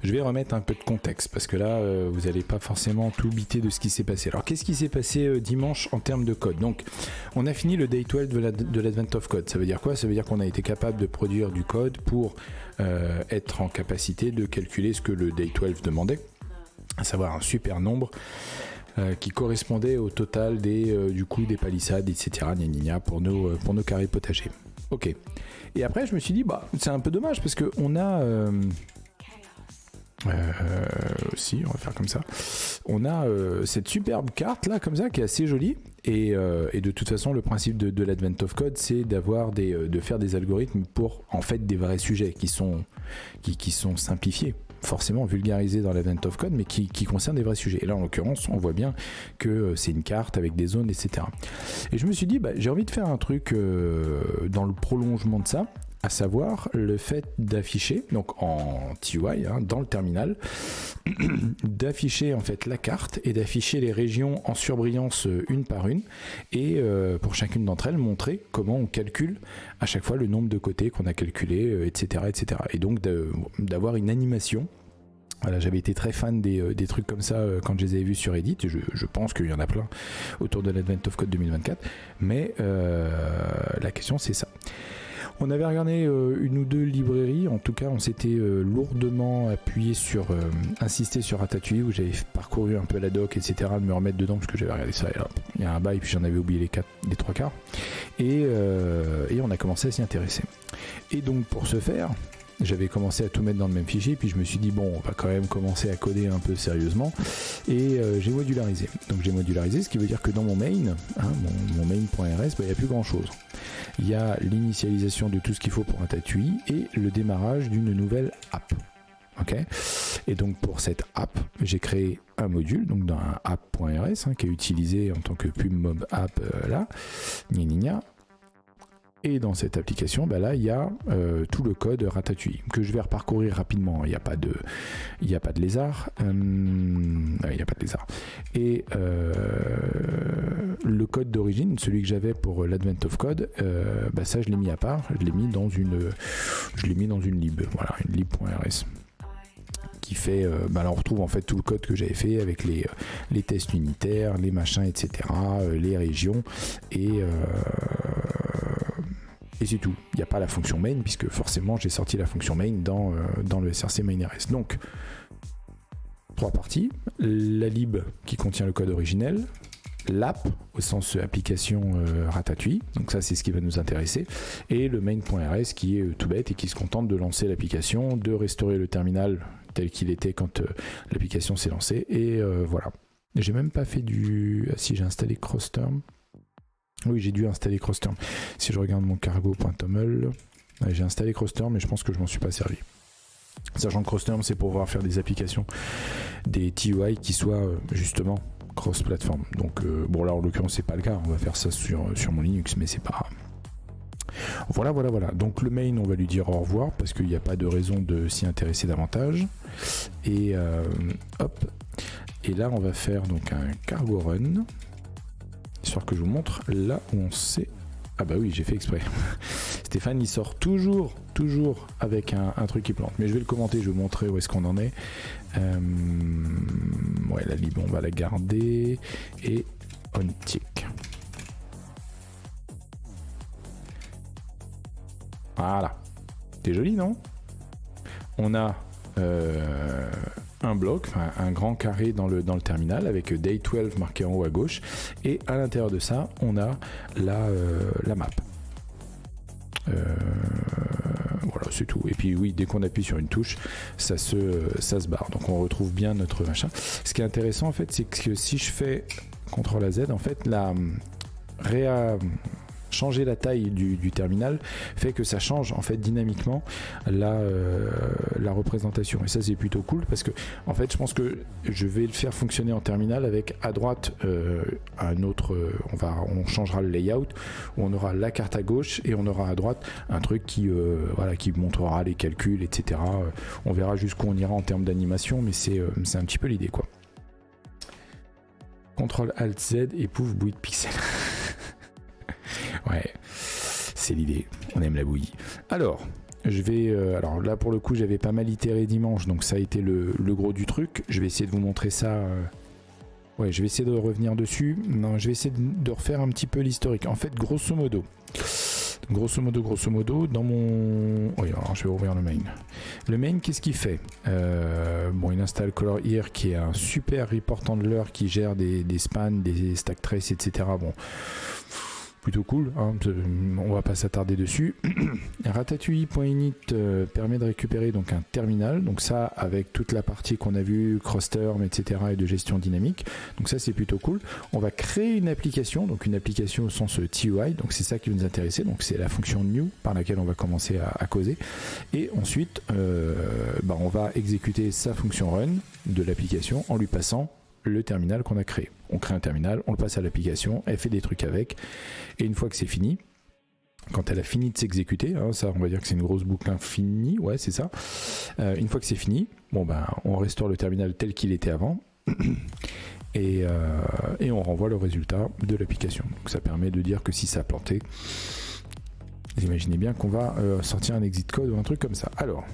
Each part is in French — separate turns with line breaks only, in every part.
Je vais remettre un peu de contexte parce que là, vous n'allez pas forcément tout biter de ce qui s'est passé. Alors, qu'est-ce qui s'est passé dimanche en termes de code? Donc, on a fini le Day 12 de l'Advent of Code. Ça veut dire quoi? Ça veut dire qu'on a été capable de produire du code pour être en capacité de calculer ce que le Day 12 demandait, à savoir un super nombre qui correspondait au total des palissades, etc. pour nos carrés potagers. Ok. Et après, je me suis dit, c'est un peu dommage parce que on a si, on va faire comme ça. On a cette superbe carte là, comme ça, qui est assez jolie. Et de toute façon, le principe de l'Advent of Code, c'est de faire des algorithmes pour en fait des vrais sujets qui sont simplifiés, forcément vulgarisés dans l'Advent of Code, mais qui concernent des vrais sujets. Et là, en l'occurrence, on voit bien que c'est une carte avec des zones, etc. Et je me suis dit, j'ai envie de faire un truc dans le prolongement de ça, à savoir le fait d'afficher, donc en TUI, dans le terminal, d'afficher en fait la carte et d'afficher les régions en surbrillance une par une, et pour chacune d'entre elles, montrer comment on calcule à chaque fois le nombre de côtés qu'on a calculé, etc., etc. Et donc d'avoir une animation. Voilà, j'avais été très fan des trucs comme ça quand je les avais vus sur Reddit. Je pense qu'il y en a plein autour de l'Advent of Code 2024, mais la question c'est ça. On avait regardé une ou deux librairies, en tout cas on s'était lourdement insisté sur Ratatouille, où j'avais parcouru un peu la doc, etc., de me remettre dedans, parce que j'avais regardé ça, il y a un bail, puis j'en avais oublié les trois quarts, et on a commencé à s'y intéresser. Et donc pour ce faire, j'avais commencé à tout mettre dans le même fichier, puis je me suis dit on va quand même commencer à coder un peu sérieusement, et j'ai modularisé. Donc j'ai modularisé, ce qui veut dire que dans mon main, mon main.rs, il n'y a plus grand chose. Il y a l'initialisation de tout ce qu'il faut pour Ratatouille et le démarrage d'une nouvelle app. Ok. Et donc pour cette app, j'ai créé un module, donc dans un app.rs, qui est utilisé en tant que pub mob app là, Et dans cette application, là, il y a tout le code Ratatouille que je vais reparcourir rapidement. Il n'y a pas de lézard. Il n'y a pas de lézard. Et le code d'origine, celui que j'avais pour l'Advent of Code, ça, je l'ai mis à part. Je l'ai mis dans une lib. Voilà, une lib.rs. Qui fait, là on retrouve en fait tout le code que j'avais fait avec les tests unitaires, les machins, etc., les régions, et c'est tout. Il n'y a pas la fonction main, puisque forcément j'ai sorti la fonction main dans le src main.rs. Donc, 3 parties. La lib qui contient le code originel, l'app au sens application Ratatouille, donc ça c'est ce qui va nous intéresser, et le main.rs qui est tout bête et qui se contente de lancer l'application, de restaurer le terminal tel qu'il était quand l'application s'est lancée, et voilà. J'ai même pas fait si j'ai installé Crossterm. Oui, j'ai dû installer Crossterm. Si je regarde mon cargo.toml, j'ai installé Crossterm, mais je pense que je m'en suis pas servi. Sachant que Crossterm, c'est pour pouvoir faire des applications, des TUI qui soient justement cross-platform. Donc, là, en l'occurrence, c'est pas le cas. On va faire ça sur mon Linux, mais c'est pas... Voilà. Donc, le main, on va lui dire au revoir, parce qu'il n'y a pas de raison de s'y intéresser davantage. Et hop. Et là, on va faire donc un cargo run. Histoire que je vous montre là où on sait. Ah bah oui, j'ai fait exprès. Stéphane, il sort toujours avec un truc qui plante. Mais je vais le commenter, je vais vous montrer où est-ce qu'on en est. La lib, on va la garder. Et on tick. Voilà. C'est joli, non? On a un bloc, un grand carré dans le terminal avec Day 12 marqué en haut à gauche, et à l'intérieur de ça on a la map. Voilà, c'est tout. Et puis oui, dès qu'on appuie sur une touche, ça se barre. Donc on retrouve bien notre machin. Ce qui est intéressant en fait, c'est que si je fais CTRL à Z, en fait changer la taille du terminal fait que ça change en fait dynamiquement la représentation, et ça c'est plutôt cool, parce que en fait je pense que je vais le faire fonctionner en terminal avec à droite un autre, on changera le layout où on aura la carte à gauche et on aura à droite un truc qui montrera les calculs, etc. On verra jusqu'où on ira en termes d'animation, mais c'est un petit peu l'idée, quoi. CTRL ALT Z et pouf, bouillie de pixels. Ouais, c'est l'idée. On aime la bouillie. Alors, je vais... alors là, pour le coup, j'avais pas mal itéré dimanche, donc ça a été le gros du truc. Je vais essayer de vous montrer ça... ouais, je vais essayer de revenir dessus. Non, je vais essayer de refaire un petit peu l'historique. En fait, grosso modo, dans mon... Oui, alors je vais ouvrir le main. Le main, qu'est-ce qu'il fait? Bon, il installe Color Here, qui est un super report handler qui gère des spans, des stack traces, etc. Bon, plutôt cool, hein, on va pas s'attarder dessus. Ratatouille.init permet de récupérer donc un terminal, donc ça avec toute la partie qu'on a vue, cross-term, etc. et de gestion dynamique, donc ça c'est plutôt cool. On va créer une application, donc une application au sens TUI, donc c'est ça qui va nous intéresser, donc c'est la fonction new par laquelle on va commencer à causer, et ensuite on va exécuter sa fonction run de l'application en lui passant le terminal qu'on a créé. On crée un terminal, on le passe à l'application, elle fait des trucs avec, et une fois que c'est fini, quand elle a fini de s'exécuter, hein, ça on va dire que c'est une grosse boucle infinie, ouais c'est ça, une fois que c'est fini, on restaure le terminal tel qu'il était avant, et on renvoie le résultat de l'application. Donc ça permet de dire que si ça a planté, vous imaginez bien qu'on va sortir un exit code ou un truc comme ça. Alors,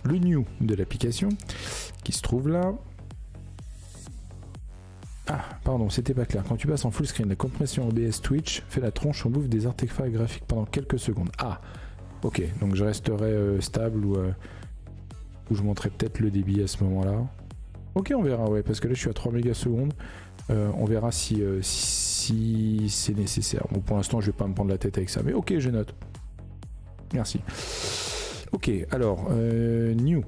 le new de l'application, qui se trouve là. Ah, pardon, c'était pas clair. Quand tu passes en full screen, la compression OBS Twitch fait la tronche en bouffe des artefacts graphiques pendant quelques secondes. Ah, ok, donc je resterai stable ou je monterai peut-être le débit à ce moment-là. Ok, on verra, ouais, parce que là je suis à 3 mégasecondes. On verra si c'est nécessaire. Bon, pour l'instant, je vais pas me prendre la tête avec ça, mais ok, je note. Merci. Ok, alors, new.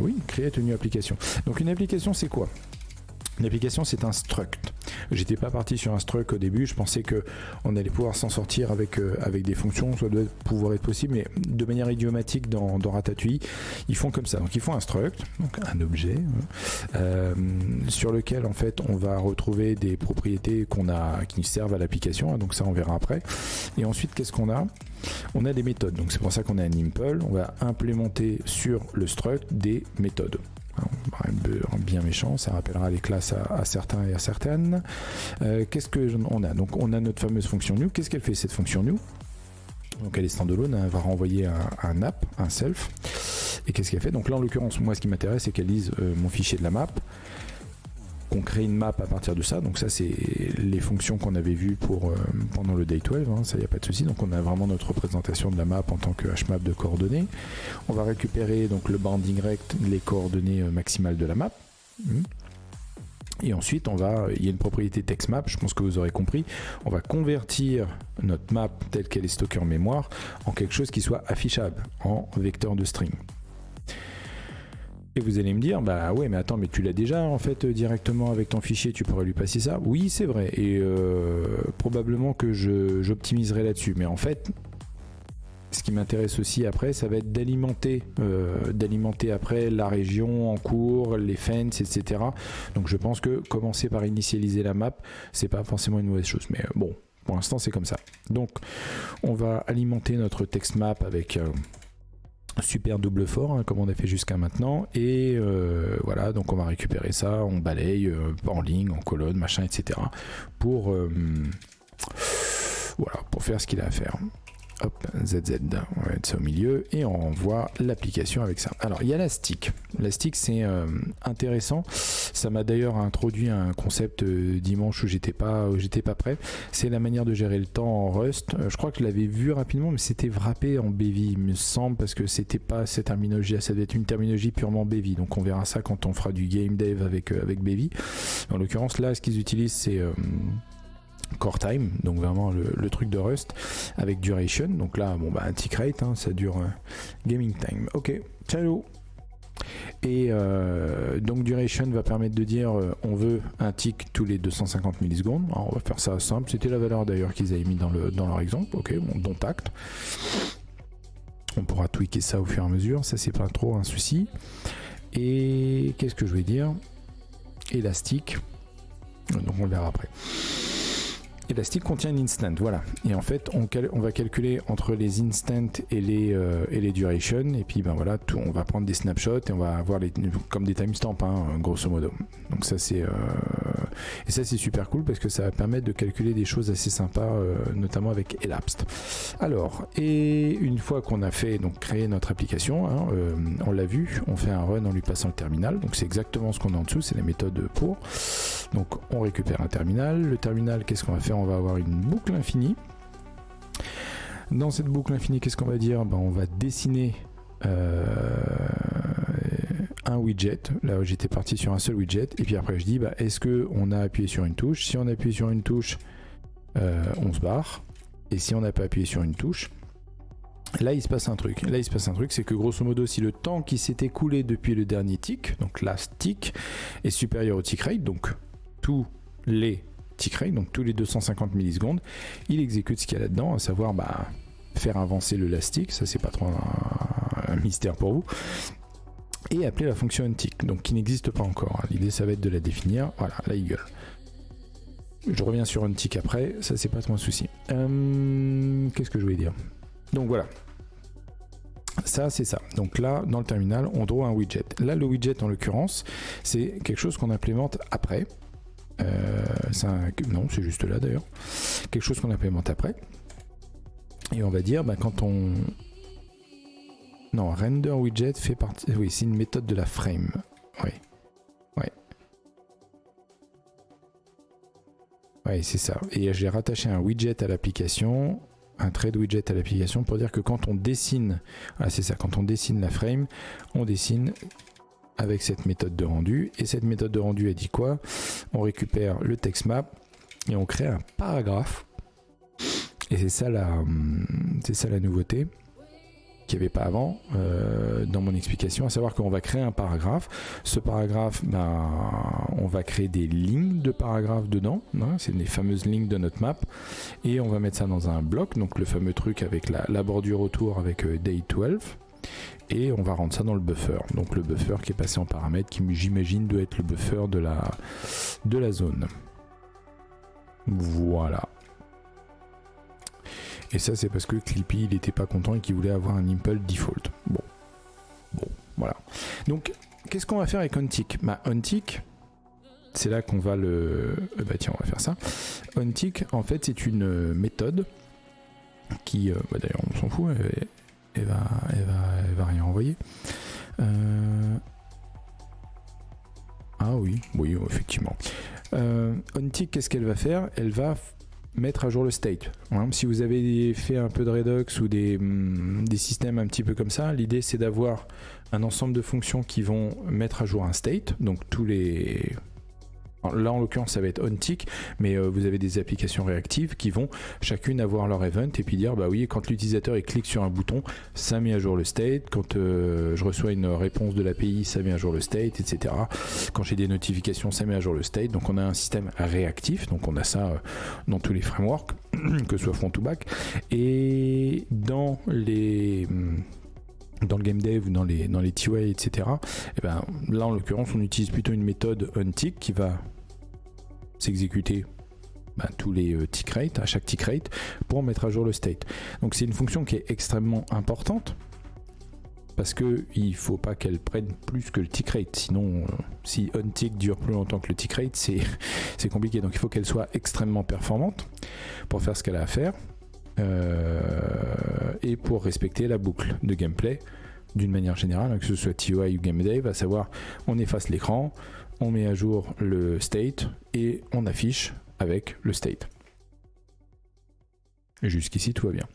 Oui, create une new application. Donc une application, c'est quoi? Une application, c'est un struct. J'étais pas parti sur un struct au début, je pensais que on allait pouvoir s'en sortir avec des fonctions, ça doit pouvoir être possible, mais de manière idiomatique dans Ratatouille, ils font comme ça. Donc ils font un struct, donc un objet, sur lequel en fait on va retrouver des propriétés qui servent à l'application, hein, donc ça on verra après. Et ensuite, qu'est-ce qu'on a? On a des méthodes, donc c'est pour ça qu'on a un impl, on va implémenter sur le struct des méthodes. Bien méchant, ça rappellera les classes à certains et à certaines. Qu'est-ce qu'on a? Donc on a notre fameuse fonction new. Qu'est-ce qu'elle fait cette fonction new? Donc elle est standalone, elle va renvoyer un app, un self. Et qu'est-ce qu'elle fait? Donc là en l'occurrence, moi ce qui m'intéresse, c'est qu'elle lise mon fichier de la map, qu'on crée une map à partir de ça. Donc ça c'est les fonctions qu'on avait vues pendant le day 12, hein, ça il n'y a pas de souci. Donc on a vraiment notre représentation de la map en tant que hmap de coordonnées. On va récupérer donc le bounding rect, les coordonnées maximales de la map. Et ensuite il y a une propriété text map, je pense que vous aurez compris, on va convertir notre map telle qu'elle est stockée en mémoire en quelque chose qui soit affichable en vecteur de string. Et vous allez me dire, bah ouais, mais attends, mais tu l'as déjà en fait directement avec ton fichier, tu pourrais lui passer ça. Oui, c'est vrai, et probablement que j'optimiserai là-dessus. Mais en fait, ce qui m'intéresse aussi après, ça va être d'alimenter après la région en cours, les fences, etc. Donc je pense que commencer par initialiser la map, c'est pas forcément une mauvaise chose. Mais bon, pour l'instant, c'est comme ça. Donc, on va alimenter notre text map avec super double for, hein, comme on a fait jusqu'à maintenant, et voilà, donc on va récupérer ça, on balaye en ligne, en colonne, machin, etc. pour faire ce qu'il a à faire. Hop, ZZ, on va mettre ça au milieu et on envoie l'application avec ça. Alors il y a la stick. La stick c'est intéressant. Ça m'a d'ailleurs introduit un concept dimanche où j'étais pas prêt. C'est la manière de gérer le temps en Rust. Je crois que je l'avais vu rapidement, mais c'était wrappé en Bevy, il me semble, parce que c'était pas cette terminologie, ça devait être une terminologie purement Bevy. Donc on verra ça quand on fera du game dev avec Bevy. En l'occurrence là, ce qu'ils utilisent c'est core time, donc vraiment le truc de Rust avec duration. Donc là, bon bah un tick rate, hein, ça dure gaming time. Ok, ciao. Et donc duration va permettre de dire on veut un tick tous les 250 millisecondes. Alors, on va faire ça simple. C'était la valeur d'ailleurs qu'ils avaient mis dans leur exemple. Ok, bon, dont acte. On pourra tweaker ça au fur et à mesure. Ça c'est pas trop un souci. Et qu'est-ce que je vais dire? Élastique. Donc on le verra après. Elastic contient une instant, voilà. Et en fait, on va calculer entre les instants et les durations. Et puis, ben voilà, on va prendre des snapshots et on va avoir comme des timestamps, hein, grosso modo. Donc ça, et ça, c'est super cool parce que ça va permettre de calculer des choses assez sympas, notamment avec Elapsed. Alors, et une fois qu'on a fait, donc créé notre application, hein, on l'a vu, on fait un run en lui passant le terminal. Donc c'est exactement ce qu'on a en dessous, c'est la méthode pour. Donc on récupère un terminal. Le terminal, qu'est-ce qu'on va faire? On va avoir une boucle infinie. Dans cette boucle infinie, qu'est-ce qu'on va dire? On va dessiner un widget. Là, j'étais parti sur un seul widget. Et puis après, je dis, est-ce qu'on a appuyé sur une touche? Si on appuie sur une touche, on se barre. Et si on n'a pas appuyé sur une touche, là, il se passe un truc. C'est que grosso modo, si le temps qui s'est écoulé depuis le dernier tick, donc last tick, est supérieur au tick rate, donc tous les tick rate, donc tous les 250 millisecondes, il exécute ce qu'il y a là-dedans, à savoir faire avancer le last tick, ça c'est pas trop un mystère pour vous, et appeler la fonction untick, donc qui n'existe pas encore. L'idée, ça va être de la définir. Voilà, là il gueule. Je reviens sur untick après, ça c'est pas trop un souci. Qu'est-ce que je voulais dire? Donc voilà. Ça, c'est ça. Donc là, dans le terminal, on draw un widget. Là, le widget, en l'occurrence, c'est quelque chose qu'on implémente après. Non, c'est juste là d'ailleurs. Quelque chose qu'on implémente après. Et on va dire, quand on... Non, render widget fait partie... Oui, c'est une méthode de la frame. Oui. Oui, c'est ça. Et j'ai rattaché un widget à l'application, un thread widget à l'application pour dire que quand on dessine... Ah, c'est ça, quand on dessine la frame, on dessine avec cette méthode de rendu. Et cette méthode de rendu, elle dit quoi? On récupère le text map et on crée un paragraphe. Et c'est ça la nouveauté qu'il n'y avait pas avant dans mon explication, à savoir qu'on va créer un paragraphe. Ce paragraphe, on va créer des lignes de paragraphe dedans, hein, c'est les fameuses lignes de notre map, et on va mettre ça dans un bloc, donc le fameux truc avec la bordure autour avec day 12, et on va rendre ça dans le buffer. Donc le buffer qui est passé en paramètre, qui j'imagine doit être le buffer de la zone. Voilà. Et ça, c'est parce que Clippy, il n'était pas content et qu'il voulait avoir un impl default. Bon, voilà. Donc, qu'est-ce qu'on va faire avec untick? Untick, c'est là qu'on va tiens, on va faire ça. Untick, en fait, c'est une méthode qui... d'ailleurs, on s'en fout, elle va rien envoyer. Ah oui, effectivement. Untick, qu'est-ce qu'elle va faire? Elle va mettre à jour le state. Si vous avez fait un peu de Redux ou des systèmes un petit peu comme ça, l'idée c'est d'avoir un ensemble de fonctions qui vont mettre à jour un state, donc tous les... Là en l'occurrence ça va être untick, mais vous avez des applications réactives qui vont chacune avoir leur event et puis dire oui, quand l'utilisateur il clique sur un bouton, ça met à jour le state, quand je reçois une réponse de l'API, ça met à jour le state, etc. Quand j'ai des notifications, ça met à jour le state. Donc on a un système réactif, donc on a ça dans tous les frameworks, que ce soit front ou back, et dans le game dev ou dans les TOA, etc. Là en l'occurrence on utilise plutôt une méthode untick qui va s'exécuter tous les tick rate, à chaque tick rate, pour mettre à jour le state. Donc c'est une fonction qui est extrêmement importante parce que il faut pas qu'elle prenne plus que le tick rate, sinon si untick dure plus longtemps que le tick rate, c'est compliqué. Donc il faut qu'elle soit extrêmement performante pour faire ce qu'elle a à faire. Et pour respecter la boucle de gameplay d'une manière générale, que ce soit TOI ou GameDev, à savoir on efface l'écran, on met à jour le state et on affiche avec le state. Et jusqu'ici tout va bien.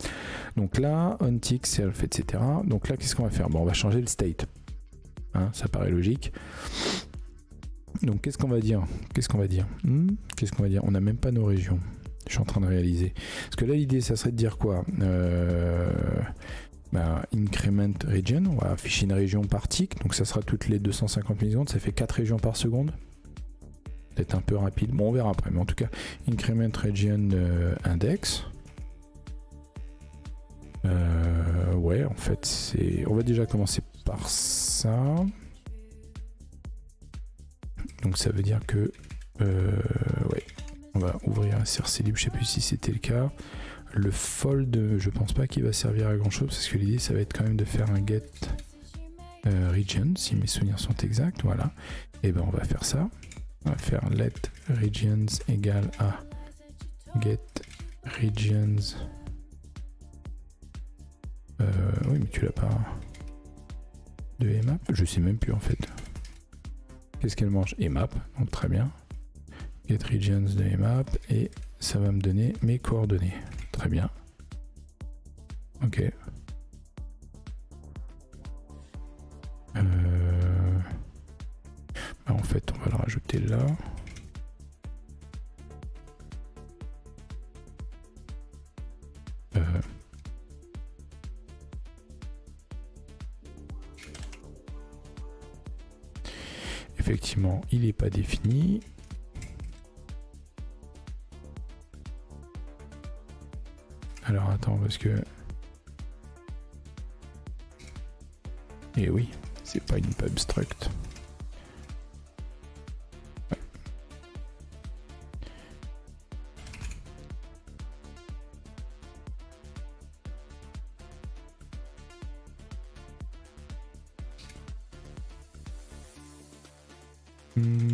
Donc là, untick, self, etc. Donc là, qu'est-ce qu'on va faire? On va changer le state. Ça paraît logique. Donc qu'est-ce qu'on va dire? On n'a même pas nos régions. Je suis en train de réaliser. Parce que là, l'idée, ça serait de dire quoi? Increment region, on va afficher une région par tick, donc ça sera toutes les 250 millisecondes, ça fait 4 régions par seconde. Peut-être un peu rapide, on verra après, mais en tout cas, increment region index. En fait, on va déjà commencer par ça. Donc ça veut dire que... On va ouvrir un CRC libre, je sais plus si c'était le cas. Le fold, je pense pas qu'il va servir à grand chose parce que l'idée ça va être quand même de faire un get region, si mes souvenirs sont exacts, voilà. Et ben on va faire ça. On va faire let regions égale à get regions. Oui, mais tu l'as pas de emap, je sais même plus en fait. Qu'est-ce qu'elle mange? Emap, donc très bien. Get regions de emap et ça va me donner mes coordonnées. Très bien. Ok. Bah en fait, on va le rajouter là. Effectivement, il n'est pas défini. Alors attends, parce que... Eh oui, c'est pas une pub struct. Ouais.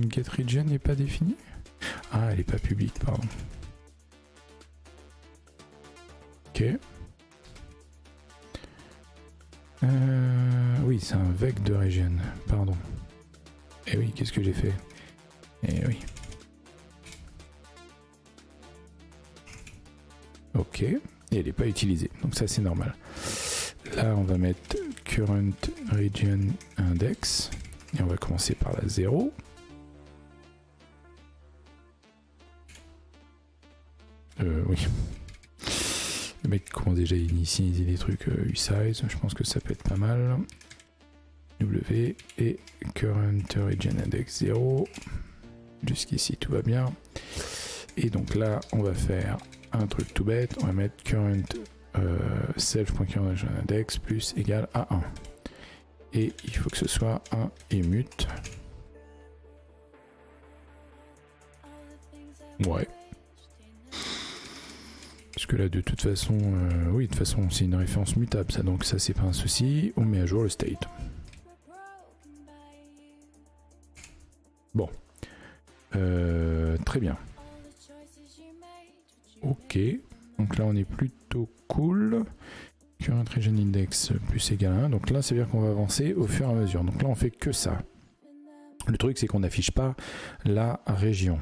Get region n'est pas définie? Ah, elle n'est pas publique, pardon. Ok. Oui, c'est un vec de region, pardon. Eh oui, qu'est-ce que j'ai fait? Eh oui. Ok, et elle n'est pas utilisée, donc ça c'est normal. Là, on va mettre current region index, et on va commencer par la 0. Oui. Le mec commence déjà à initialiser des trucs usize, je pense que ça peut être pas mal. W et current region index 0. Jusqu'ici tout va bien. Et donc là on va faire un truc tout bête, on va mettre current self.current region index plus égal à 1. Et il faut que ce soit un emut. Ouais. Parce que là de toute façon, oui de toute façon c'est une référence mutable ça, donc ça c'est pas un souci, on met à jour le state. Bon, très bien. Ok, donc là on est plutôt cool. Current region index plus égal à 1, donc là ça veut dire qu'on va avancer au fur et à mesure. Donc là on fait que ça. Le truc c'est qu'on n'affiche pas la région.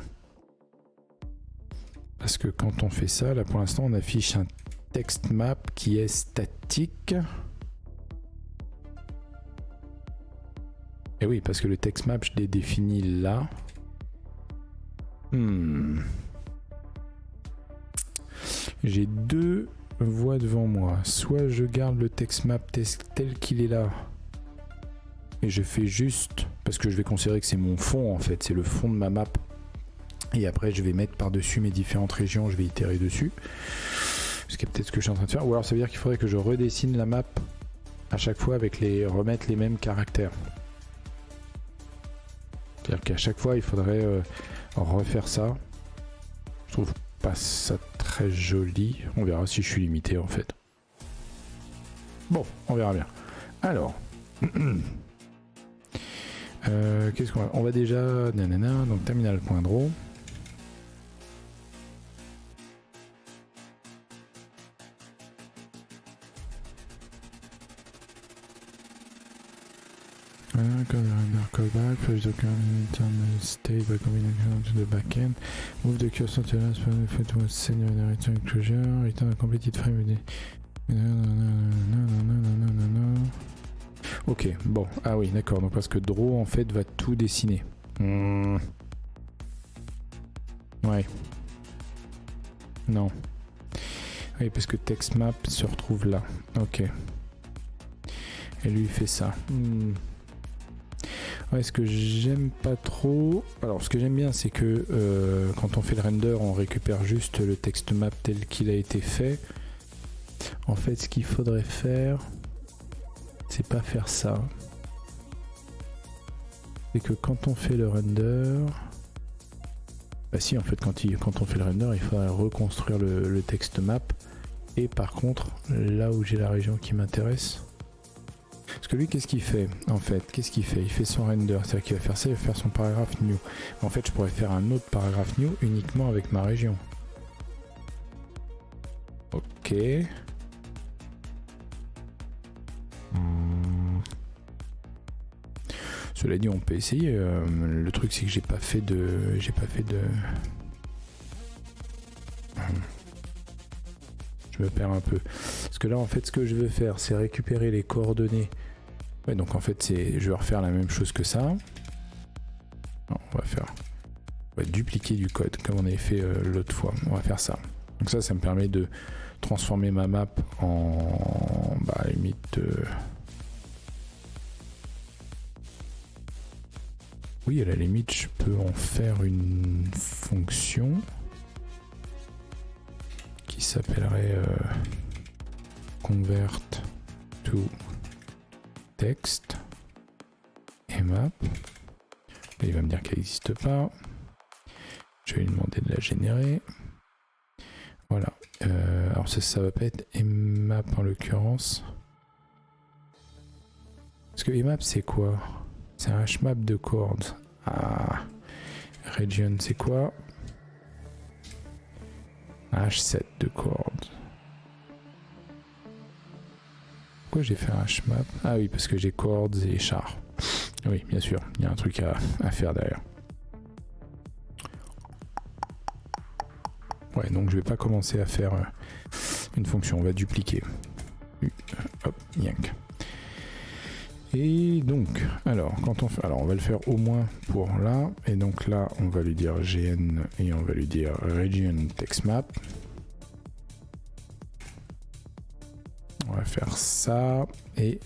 Parce que quand on fait ça, là pour l'instant on affiche un text map qui est statique. Et oui, parce que le text map je l'ai défini là. J'ai deux voies devant moi. Soit je garde le text map tel qu'il est là. Et je fais juste, parce que je vais considérer que c'est mon fond en fait, c'est le fond de ma map. Et après je vais mettre par-dessus mes différentes régions, je vais itérer dessus. Ce qui est peut-être ce que je suis en train de faire. Ou alors ça veut dire qu'il faudrait que je redessine la map à chaque fois avec remettre les mêmes caractères. C'est-à-dire qu'à chaque fois il faudrait refaire ça. Je trouve pas ça très joli. On verra si je suis limité en fait. Bon, on verra bien. Alors... qu'est-ce qu'on va... On va déjà... Nanana, donc terminal.draw. Callback, first document internal state by combining to the backend. Move the cursor to the last point to send a return closure. Return a completed frame. Ok, bon, ah oui, d'accord, donc parce que draw en fait va tout dessiner. Ouais. Non. Oui, parce que text map se retrouve là. Ok. Et lui il fait ça. Ouais, ce que j'aime pas trop... Alors, ce que j'aime bien, c'est que quand on fait le render, on récupère juste le text map tel qu'il a été fait. En fait, ce qu'il faudrait faire, c'est pas faire ça. C'est que quand on fait le render, Bah si, en fait, quand on fait le render, il faudrait reconstruire le texte map. Et par contre, là où j'ai la région qui m'intéresse... Parce que lui, qu'est-ce qu'il fait en fait? Qu'est-ce qu'il fait? Il fait son render, c'est-à-dire qu'il va faire ça, il va faire son paragraphe new. En fait, je pourrais faire un autre paragraphe new uniquement avec ma région. Ok. Cela dit, on peut essayer. Le truc, c'est que j'ai pas fait de... Je me perds un peu. Parce que là, en fait, ce que je veux faire, c'est récupérer les coordonnées. Ouais, donc en fait, je vais refaire la même chose que ça. Non, on va dupliquer du code, comme on avait fait l'autre fois. On va faire ça. Donc ça me permet de transformer ma map en... Bah, à la limite... Oui, à la limite, je peux en faire une fonction qui s'appellerait convert to text et map. Il va me dire qu'elle n'existe pas. Je vais lui demander de la générer. Voilà. Alors ça va pas être mmap en l'occurrence. Parce que mmap c'est quoi? C'est un hmap de chords. Ah. Region c'est quoi? Un h7 de chords. Pourquoi j'ai fait un hmap? Ah oui, parce que j'ai chords et char. Oui, bien sûr, il y a un truc à faire derrière. Ouais, donc je vais pas commencer à faire une fonction, on va dupliquer. Hop, yank. Et donc, alors, on va le faire au moins pour là. Et donc là, on va lui dire gn et on va lui dire region text map. On va faire ça. Et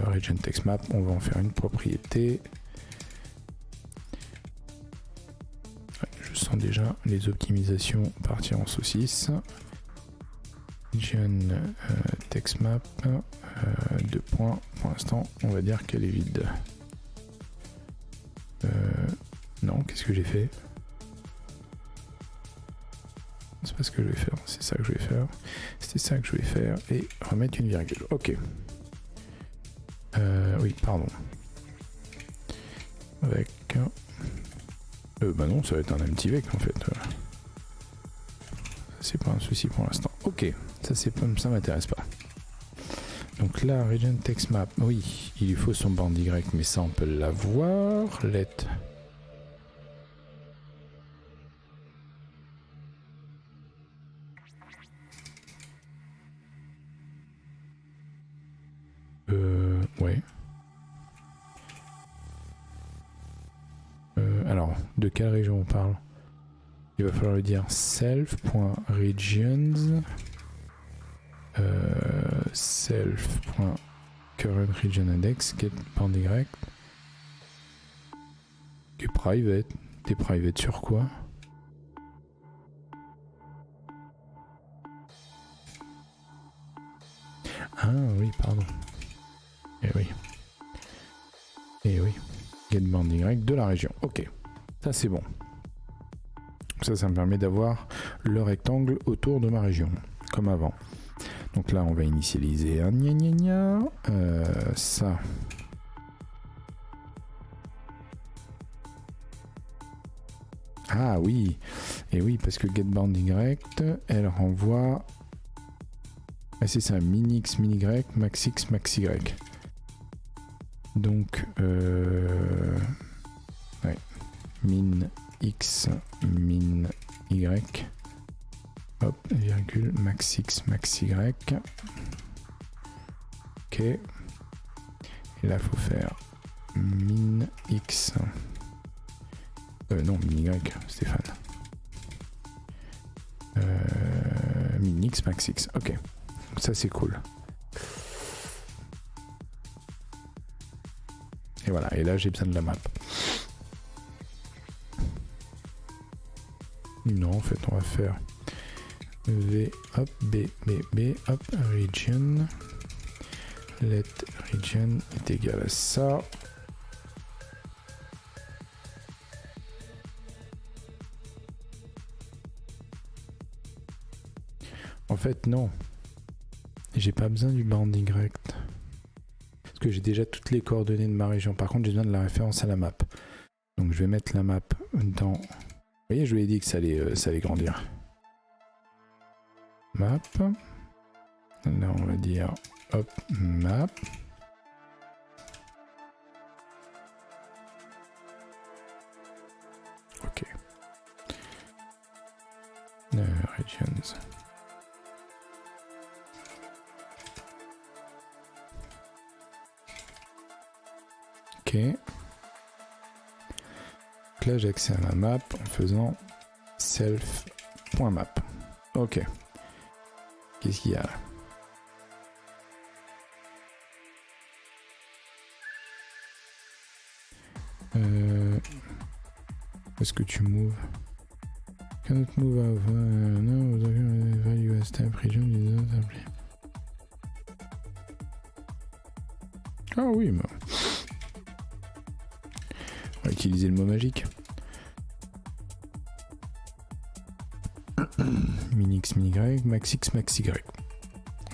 region text map, on va en faire une propriété. Ouais, je sens déjà les optimisations partir en saucisse. Region text map. 2 points. Pour l'instant, on va dire qu'elle est vide. Non, qu'est-ce que j'ai fait? C'est pas ce que je vais faire, c'est ça que je vais faire. C'était ça que je vais faire et remettre une virgule. Ok. Oui, pardon. Avec. Bah non, ça va être un MTVEC en fait. C'est pas un souci pour l'instant. Ok, ça m'intéresse pas. Donc là, region text map, oui, il lui faut son bande Y, mais ça on peut l'avoir. Let. Ouais. Alors, de quelle région on parle? Il va falloir lui dire self.regions self.current region index get band Y. Qui est private. T'es private sur quoi? Ah oui, pardon. Eh oui. Eh oui. Get band Y de la région. Ok. Ça c'est bon. Ça me permet d'avoir le rectangle autour de ma région. Comme avant. Donc là, on va initialiser un gna gna gna. Ça. Ah oui. Et oui, parce que getBoundY, elle renvoie... Ah, c'est ça, minx, mini y, maxx, max y. Donc, ouais. Min x, min y. Hop, virgule, max x, max y. Ok. Et là, il faut faire min x. Non, min y, Stéphane. Min x, max x. Ok. Donc ça, c'est cool. Et voilà. Et là, j'ai besoin de la map. Non, en fait, on va faire v, hop, b, hop, region. Let region est égal à ça. fait, non. J'ai pas besoin du bounding rect. Parce que j'ai déjà toutes les coordonnées de ma région. Par contre, j'ai besoin de la référence à la map. Donc je vais mettre la map dans... Vous voyez, je vous ai dit que ça allait grandir. Map. Là, on va dire, hop, map. Ok. Regions. Ok. Donc là, j'ai accès à ma map en faisant self.map. Ok. Qu'est-ce qu'il y a là? Est-ce que tu moves? Cannot move out. No, value as type region is not applicable. Ah oui, mais... on va utiliser le mot magique. Minix, mini y, max x, max y.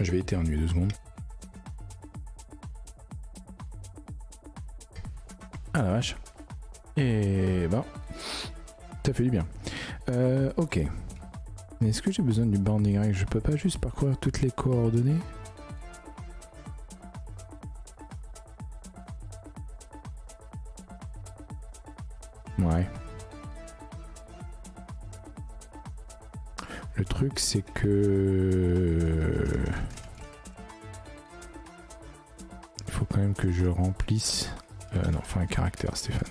Je vais éternuer 2 secondes. Ah la vache. Et bah, ça fait du bien. Ok. Est-ce que j'ai besoin du bounding rect? Je peux pas juste parcourir toutes les coordonnées? Ouais. Le truc c'est que... il faut quand même que je remplisse... non, enfin un caractère, Stéphane.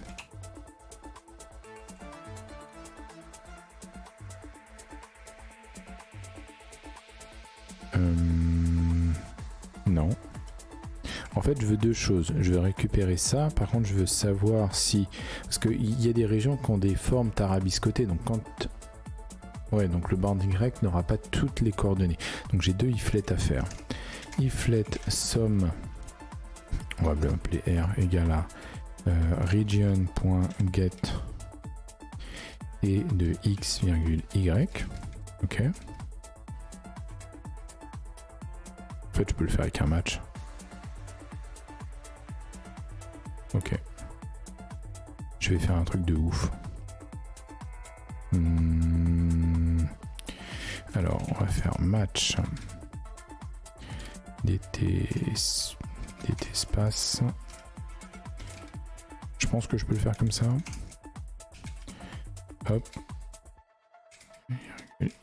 Non. En fait, je veux 2 choses. Je veux récupérer ça. Par contre, je veux savoir si... parce qu'il y a des régions qui ont des formes tarabiscotées. Donc, quand... ouais, donc le bounding rect n'aura pas toutes les coordonnées. Donc, j'ai 2 iflet à faire. Iflet somme... on va l'appeler R égale à region.get et de x, y. Ok. En fait, je peux le faire avec un match. Ok. Je vais faire un truc de ouf. Alors, on va faire match dt espace. Je pense que je peux le faire comme ça. Hop.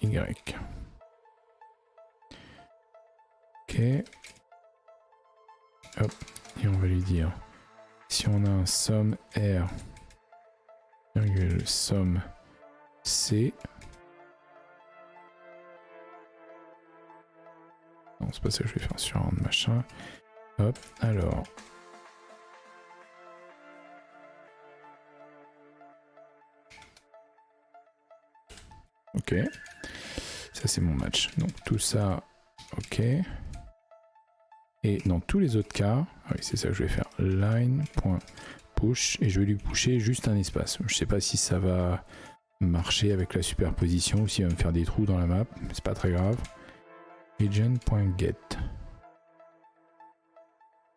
Y. Ok. Hop. Et on va lui dire, si on a un somme R, virgule somme C. Non, c'est pas ça que je vais faire sur un machin. Hop, alors. Ok. Ça, c'est mon match. Donc, tout ça, ok. Et dans tous les autres cas, oui, c'est ça que je vais faire. Line.push et je vais lui pusher juste un espace. Je sais pas si ça va marcher avec la superposition ou s'il va me faire des trous dans la map. C'est pas très grave. Region.get.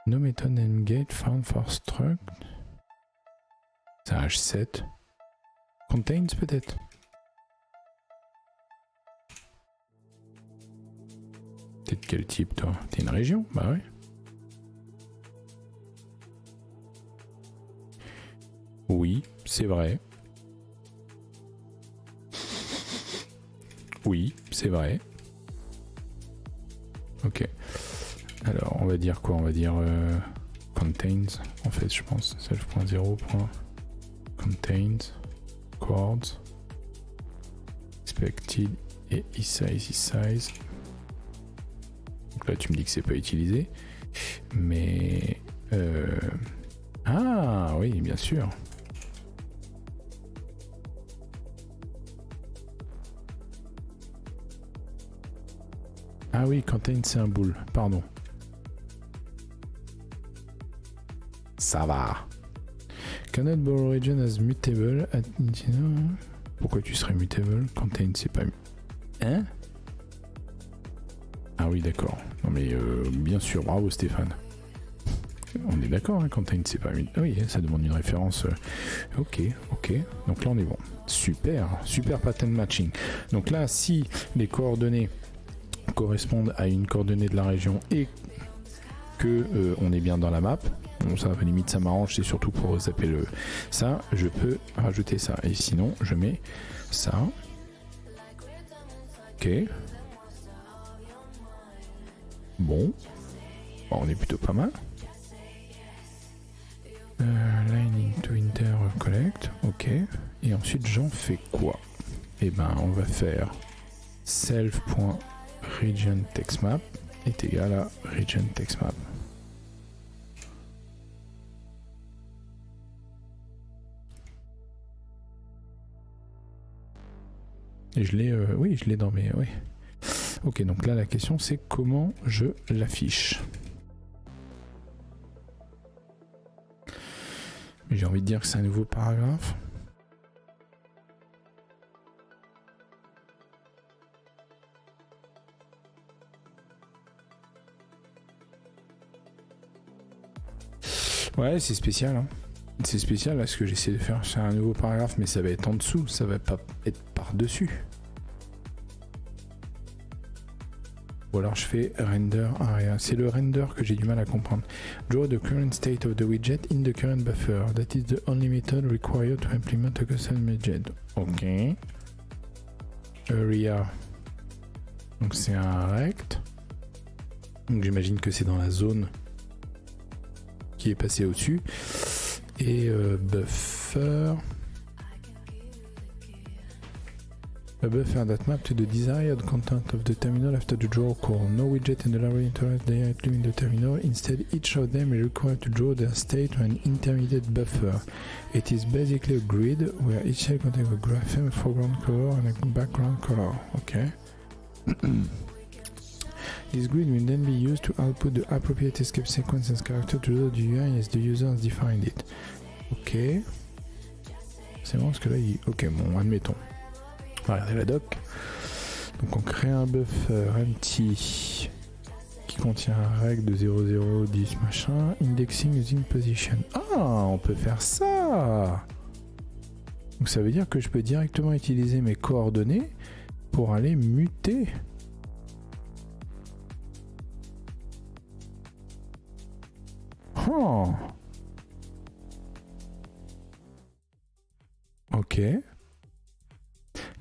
No method and gate found for struct. C'est un H7. Contains peut-être. T'es de quel type toi? T'es une région? Bah ouais. Oui, c'est vrai. Oui, c'est vrai. Ok. Alors, on va dire quoi? On va dire contains, en fait, je pense. Self.0. Contains. Chords. Expected et size. Donc là, tu me dis que c'est pas utilisé. Mais... ah, oui, bien sûr. Ah oui, contain c'est un boule, pardon. Ça va. Cannot borrow region as mutable at... Pourquoi tu serais mutable? Contain c'est pas... Hein? Ah oui, d'accord. Non mais bien sûr, bravo Stéphane. On est d'accord, hein, quand t'as une c'est pas une... Oui, ça demande une référence. Ok. Donc là on est bon. Super pattern matching. Donc là, si les coordonnées correspondent à une coordonnée de la région et que on est bien dans la map, bon ça limite ça m'arrange, c'est surtout pour zapper ça, je peux rajouter ça. Et sinon je mets ça. Ok. Bon, on est plutôt pas mal. Line into intercollect, ok. Et ensuite j'en fais quoi? Et ben on va faire self.regionTextMap est égal à regionTextMap. Et je l'ai, oui, je l'ai dans mes, oui. Ok, donc là la question c'est comment je l'affiche. J'ai envie de dire que c'est un nouveau paragraphe. Ouais, c'est spécial. Hein. C'est spécial là ce que j'essaie de faire. C'est un nouveau paragraphe, mais ça va être en dessous, ça va pas être par-dessus. Ou alors je fais render area. C'est le render que j'ai du mal à comprendre. Draw the current state of the widget in the current buffer. That is the only method required to implement a custom widget. Ok. Area. Donc c'est un rect. Donc j'imagine que c'est dans la zone qui est passée au-dessus. Et buffer. A buffer that map to the desired content of the terminal after the draw call. No widget in the library interacts directly in the terminal. Instead, each of them is required to draw their state to an intermediate buffer. It is basically a grid where each cell contains a grapheme, a foreground color, and a background color. Okay. This grid will then be used to output the appropriate escape sequence and character to the UI as the user has defined it. Ok. C'est bon parce que là, ok, bon, admettons. On va regarder la doc. Donc on crée un buffer empty qui contient un reg de 00, 10 machin, indexing using position. Ah, on peut faire ça. Donc ça veut dire que je peux directement utiliser mes coordonnées pour aller muter. Oh. Ok.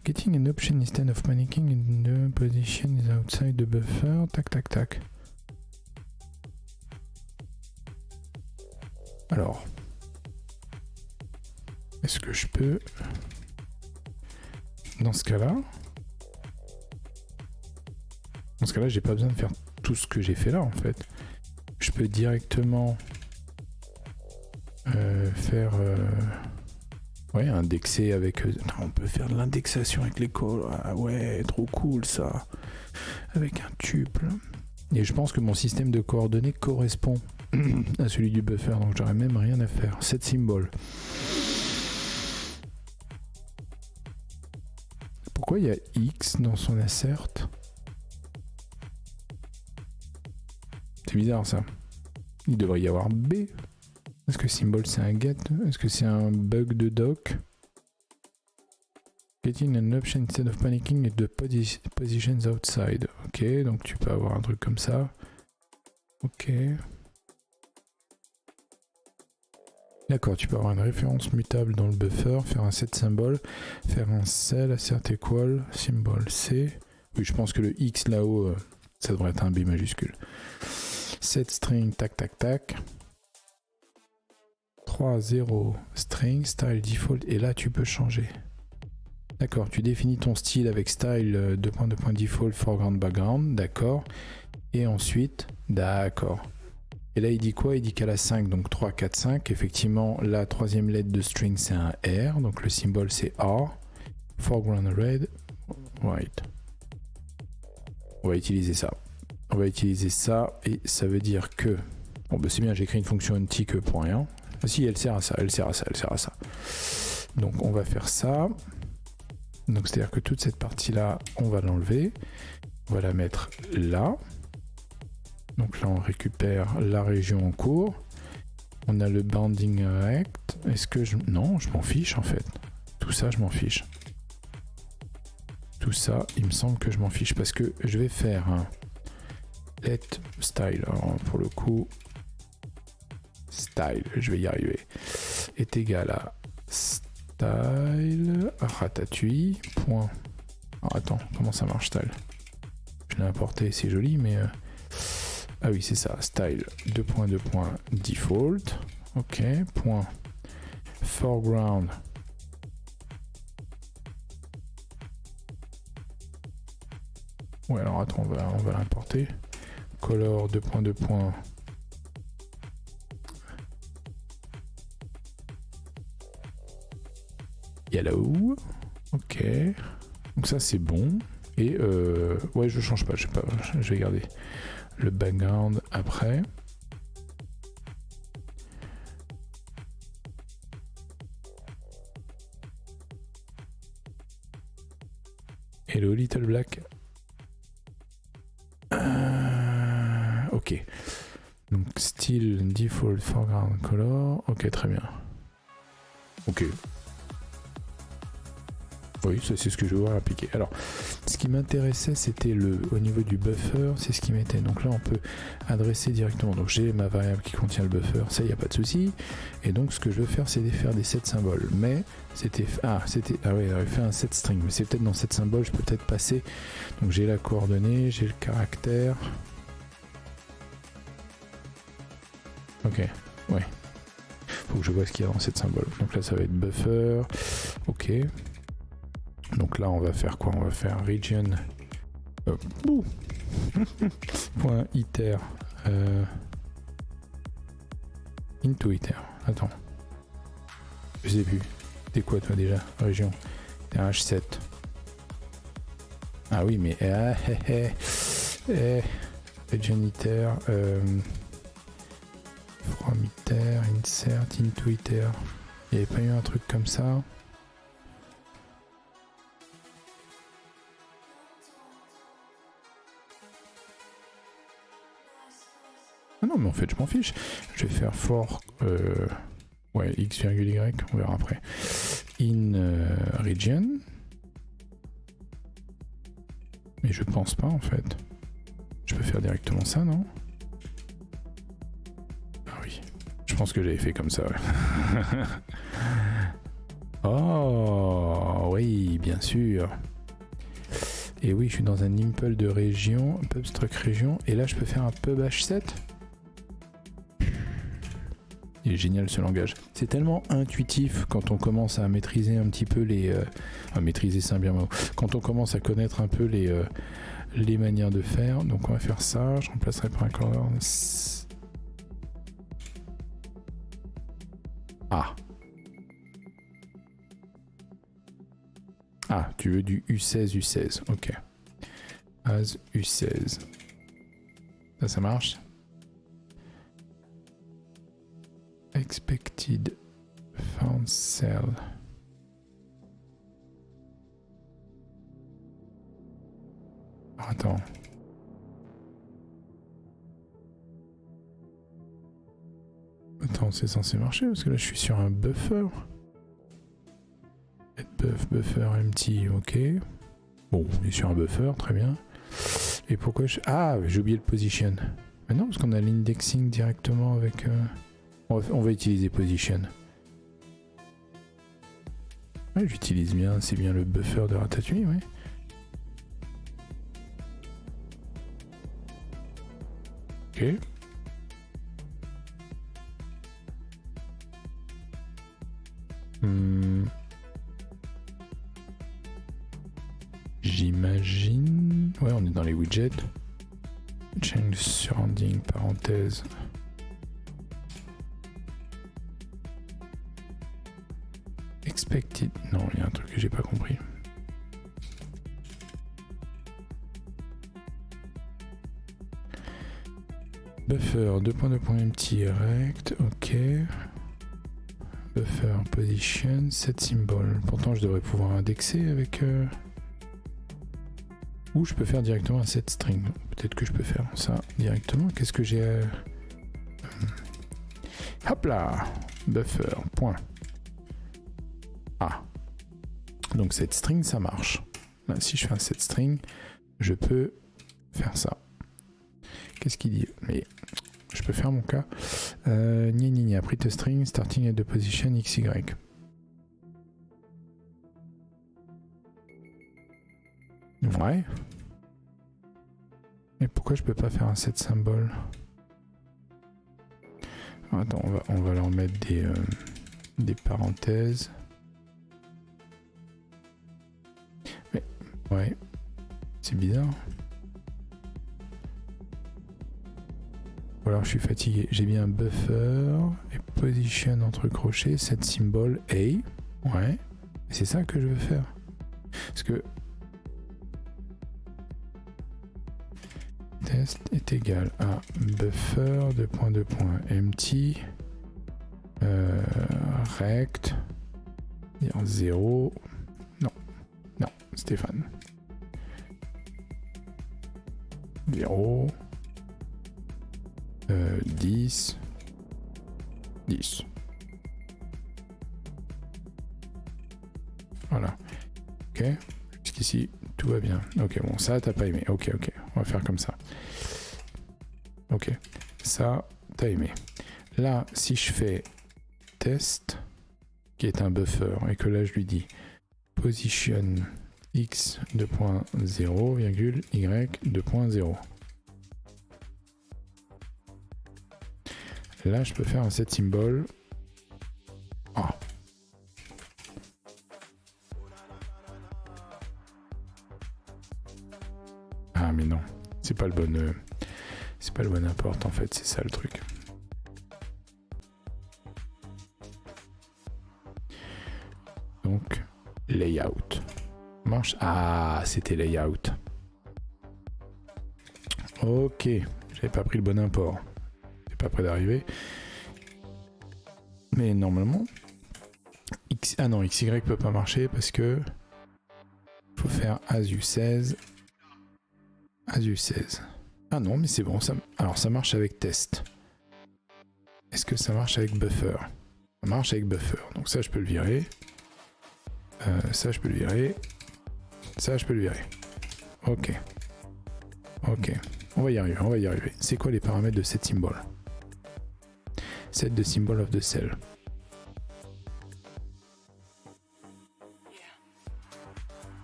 Getting an option instead of panicking in the position is outside the buffer. Tac, tac, tac. Alors, est-ce que je peux, dans ce cas-là, j'ai pas besoin de faire tout ce que j'ai fait là en fait. Je peux directement faire indexer avec... on peut faire de l'indexation avec les calls. Ah ouais, trop cool ça. Avec un tuple. Et je pense que mon système de coordonnées correspond à celui du buffer, donc j'aurais même rien à faire. Set symbol. Pourquoi il y a X dans son assert? C'est bizarre ça. Il devrait y avoir B. Est-ce que symbol c'est un get? Est-ce que c'est un bug de doc? Getting an option instead of panicking at the positions outside. Ok, donc tu peux avoir un truc comme ça. Ok. D'accord, tu peux avoir une référence mutable dans le buffer, faire un set symbol, faire un cell assert equal, symbol C. Oui, je pense que le X là-haut, ça devrait être un B majuscule. Set string, tac tac tac. 3.0 string, style default, et là tu peux changer. D'accord, tu définis ton style avec style default foreground background, d'accord. Et ensuite, d'accord. Et là il dit quoi? Il dit qu'à la 5, donc 3, 4, 5, effectivement la troisième lettre de string c'est un R, donc le symbole c'est R, foreground red, white. On va utiliser ça. On va utiliser ça et ça veut dire que... Bon bah c'est bien, j'ai écrit une fonction empty que pour rien. Ah si, elle sert à ça, elle sert à ça, elle sert à ça. Donc on va faire ça. Donc c'est-à-dire que toute cette partie-là, on va l'enlever. On va la mettre là. Donc là on récupère la région en cours. On a le bounding rect. Est-ce que je... Non, je m'en fiche en fait. Tout ça, je m'en fiche. Tout ça, il me semble que je m'en fiche parce que je vais faire un let style. Alors, pour le coup, style, je vais y arriver, est égal à style ratatouille. Point. Alors attends, comment ça marche style? Je l'ai importé, c'est joli, mais ah oui, c'est ça. Style 2.2. Default. Ok. Point. Foreground. Ouais, alors attends, on va l'importer. Color 2.2. Yellow. Ok. Donc ça c'est bon. Et ouais, je change pas, je vais garder le background après. Hello Little Black. Ok. Donc style default foreground color. Ok, très bien. Ok. Oui, ça c'est ce que je vais voir appliquer. Alors, ce qui m'intéressait, c'était au niveau du buffer, c'est ce qui m'était. Donc là, on peut adresser directement. Donc j'ai ma variable qui contient le buffer, ça, il n'y a pas de souci. Et donc, ce que je veux faire, c'est faire des set symboles. Mais c'était... Ah ouais, j'avais fait un set string. Mais c'est peut-être dans set symbole, je peux peut-être passer. Donc j'ai la coordonnée, j'ai le caractère. Ok, ouais. Faut que je vois ce qu'il y a dans cette symbole. Donc là, ça va être buffer. Ok. Donc là, on va faire quoi? On va faire region. Point iter. Into iter. Attends. Je sais plus. T'es quoi toi déjà? Région. T'es un H7. Ah oui, mais. Region iter. From iter. Insert. Into iter. Il n'y avait pas eu un truc comme ça? Ah non, mais en fait, je m'en fiche. Je vais faire for ouais, x, y, on verra après. In region. Mais je pense pas, en fait. Je peux faire directement ça, non? Ah oui. Je pense que j'avais fait comme ça, ouais. Oh, oui, bien sûr. Et oui, je suis dans un impl de région, pub struct région. Et là, je peux faire un pub h7. Il est génial ce langage. C'est tellement intuitif quand on commence à maîtriser un petit peu les... à maîtriser, c'est un bien mot. Quand on commence à connaître un peu les manières de faire. Donc on va faire ça. Je remplacerai par un color. Ah. Ah, tu veux du U16. Ok. As U16. Ça marche. Expected found cell. Attends. Attends, c'est censé marcher parce que là je suis sur un buffer. Buffer empty, ok. Bon, on est sur un buffer, très bien. Et pourquoi je... Ah, j'ai oublié le position. Mais non, parce qu'on a l'indexing directement avec... On va utiliser position. Ouais, j'utilise bien, c'est bien le buffer de Ratatouille, ouais. Ok. J'imagine... Ouais, on est dans les widgets. Change surrounding, parenthèse. Expected... Non, il y a un truc que j'ai pas compris. Buffer, 2.2.empty rect, ok. Buffer, position, set symbol. Pourtant, je devrais pouvoir indexer avec... Ou je peux faire directement un set string. Peut-être que je peux faire ça directement. Qu'est-ce que j'ai Hop là, buffer, point. Ah. Donc set string, ça marche. Là, si je fais un set string, je peux faire ça. Qu'est-ce qu'il dit? Mais je peux faire mon cas. Print string, starting at the position XY. Ouais. Mais pourquoi je peux pas faire un set symbole? Attends, on va leur mettre des parenthèses. Mais, ouais. C'est bizarre. Ou alors je suis fatigué. J'ai bien buffer et position entre crochets, set symbole A. Ouais. C'est ça que je veux faire. Parce que test est égal à buffer de point empty rect dire 0 non Stéphane 0 10 voilà, ok, jusqu'ici tout va bien. Ok, bon, ça t'as pas aimé. Ok, on va faire comme ça. Ok, ça t'as aimé. Là, si je fais test, qui est un buffer, et que là je lui dis position x 2.0, virgule y 2.0. Là, je peux faire un set symbole. Oh. Ah mais non, c'est pas le bon import en fait, c'est ça le truc. Donc layout marche. Ah, c'était layout. Ok, j'avais pas pris le bon import. C'est pas près d'arriver. Mais normalement ah non, XY peut pas marcher parce que faut faire as you 16. Ah non, mais c'est bon. Alors ça marche avec test. Est-ce que ça marche avec buffer? Ça marche avec buffer. Donc ça, je peux le virer. Ça, je peux le virer. Ça, je peux le virer. Ok. On va y arriver. C'est quoi les paramètres de set symbol? Set the symbol of the cell.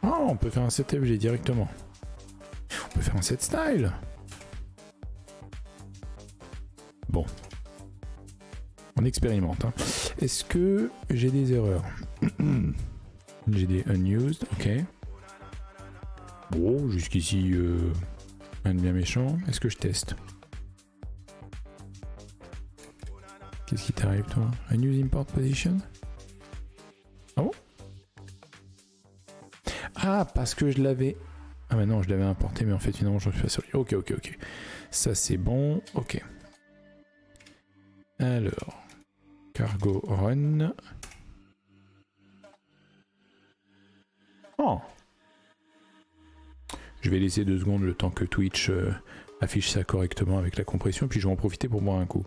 Oh, on peut faire un set FG directement. On peut faire un set style. Bon. On expérimente. Hein. Est-ce que j'ai des erreurs? J'ai des unused, ok. Bon, jusqu'ici, rien de bien méchant. Est-ce que je teste? Qu'est-ce qui t'arrive, toi? Unused import position? Ah bon? Ah, parce que je l'avais... Ah mais non, je l'avais importé, mais en fait, finalement, je me suis pas sorti. Ok. Ça, c'est bon. Ok. Alors... Cargo run... Oh. Je vais laisser 2 secondes le temps que Twitch affiche ça correctement avec la compression, puis je vais en profiter pour boire un coup.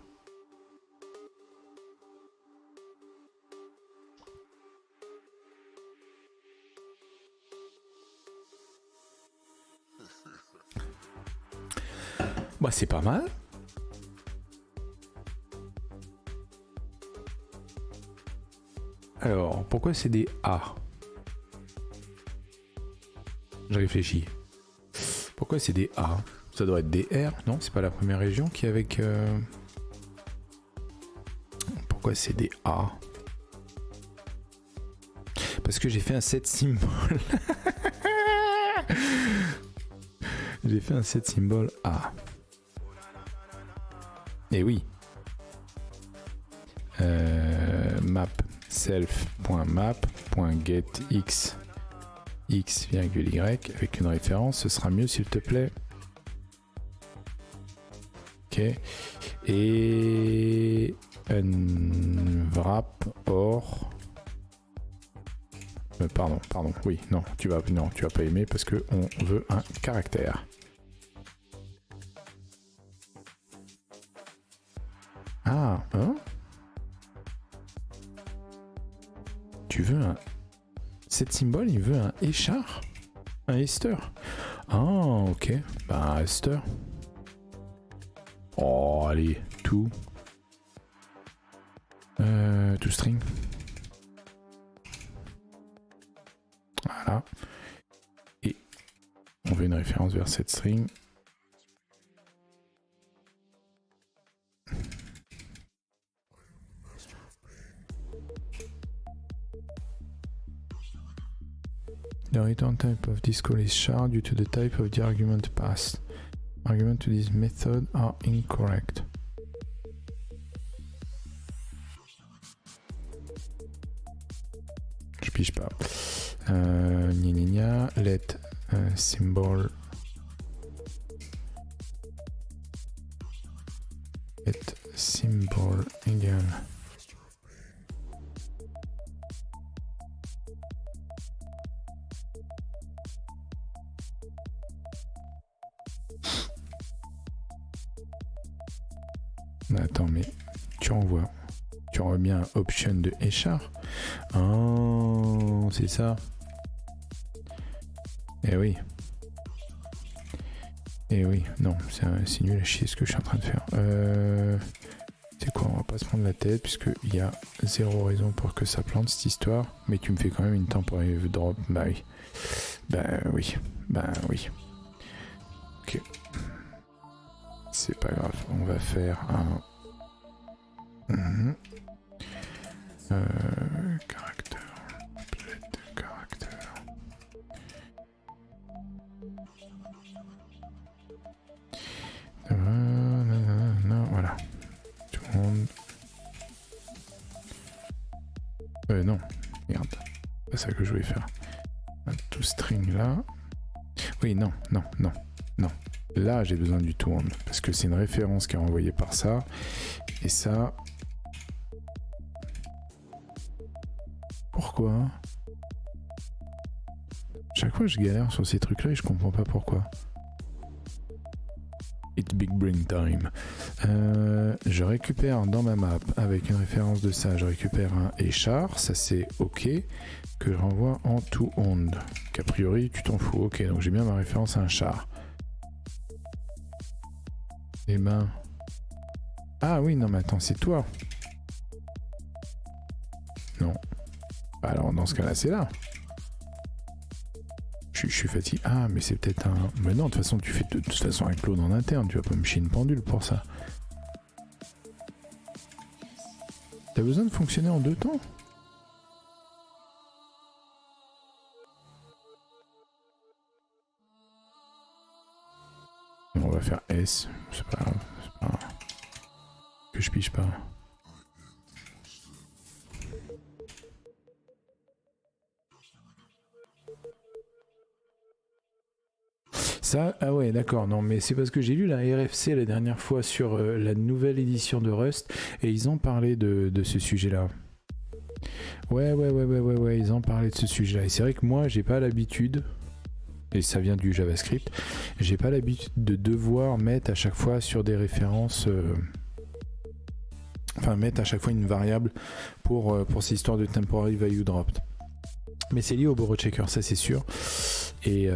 Bah c'est pas mal. Alors, pourquoi c'est des A? Je réfléchis. Pourquoi c'est des A? Ça doit être des R, non? C'est pas la première région qui est avec... Pourquoi c'est des A? Parce que j'ai fait un set symbole. J'ai fait un set symbole A. Et oui. Map self.map.getX x, y avec une référence, ce sera mieux s'il te plaît. Ok. Et unwrap or Pardon, oui, non, tu vas pas aimer parce que on veut un caractère. Ah, hein? Tu veux un... Cette symbole, il veut un échar? Un Esther? Ah, ok. Bah, Esther. Oh, allez, tout. To string. Voilà. Et on veut une référence vers cette string. The return type of this call is char due to the type of the argument passed. Arguments to this method are incorrect. Je pige pas. Let symbol. Let symbol égal. Attends, mais tu renvoies bien option de échar. Oh, c'est ça. Eh oui. Eh oui, non, c'est nul à chier ce que je suis en train de faire. C'est quoi, on va pas se prendre la tête puisqu'il y a zéro raison pour que ça plante cette histoire. Mais tu me fais quand même une temporary drop. Bah oui. Bah oui. Bah oui. Ok. C'est pas grave, on va faire un... caractère. Caractère. Voilà. Tout le monde... non. Merde. C'est pas ça que je voulais faire. Un to string là. Oui, non. Là, j'ai besoin du to end parce que c'est une référence qui est envoyée par ça. Et ça... Pourquoi? Chaque fois, je galère sur ces trucs-là et je comprends pas pourquoi. It's big brain time. Je récupère dans ma map, avec une référence de ça, je récupère un échar, ça c'est OK, que je renvoie en to end. Qu'a priori, tu t'en fous. OK, donc j'ai bien ma référence à un char. Eh ben... Ah oui, non mais attends, c'est toi. Non. Alors dans ce cas-là, c'est là. Je suis fatigué. Ah, mais c'est peut-être un... Mais non, de toute façon, tu fais de toute façon un clone en interne. Tu vas pas me chier une pendule pour ça. T'as besoin de fonctionner en deux temps? On va faire S. C'est pas grave. C'est pas grave. Que je pige pas. Ça, ah ouais, d'accord, non, mais c'est parce que j'ai lu la RFC la dernière fois sur la nouvelle édition de Rust et ils ont parlé de ce sujet-là. Ouais, ils ont parlé de ce sujet-là. Et c'est vrai que moi, j'ai pas l'habitude, et ça vient du JavaScript, j'ai pas l'habitude de devoir mettre à chaque fois sur des références. Enfin, mettre à chaque fois une variable pour ces histoires de temporary value dropped. Mais c'est lié au borrow checker, ça c'est sûr. Et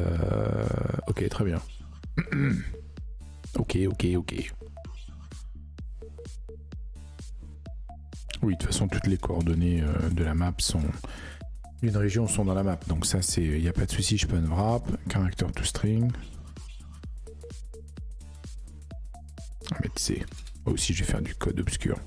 ok, très bien. Ok. Oui, de toute façon, toutes les coordonnées de la map sont d'une région sont dans la map. Donc ça, c'est, il n'y a pas de souci, je peux unwrap, character to string. Mais tu sais, moi aussi, je vais faire du code obscur.